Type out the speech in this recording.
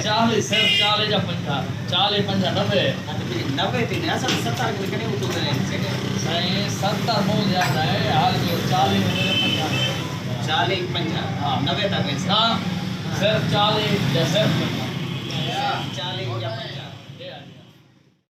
40 सिर्फ 40 या 50 40 50 90 90 थी ना सब 70 के कने उठो करे सही 70 बोल जाता है हाल जो 40 में मेरे 50 40 50 हाँ 90 तक है ना सिर्फ 40 या सिर्फ 50 40 या 50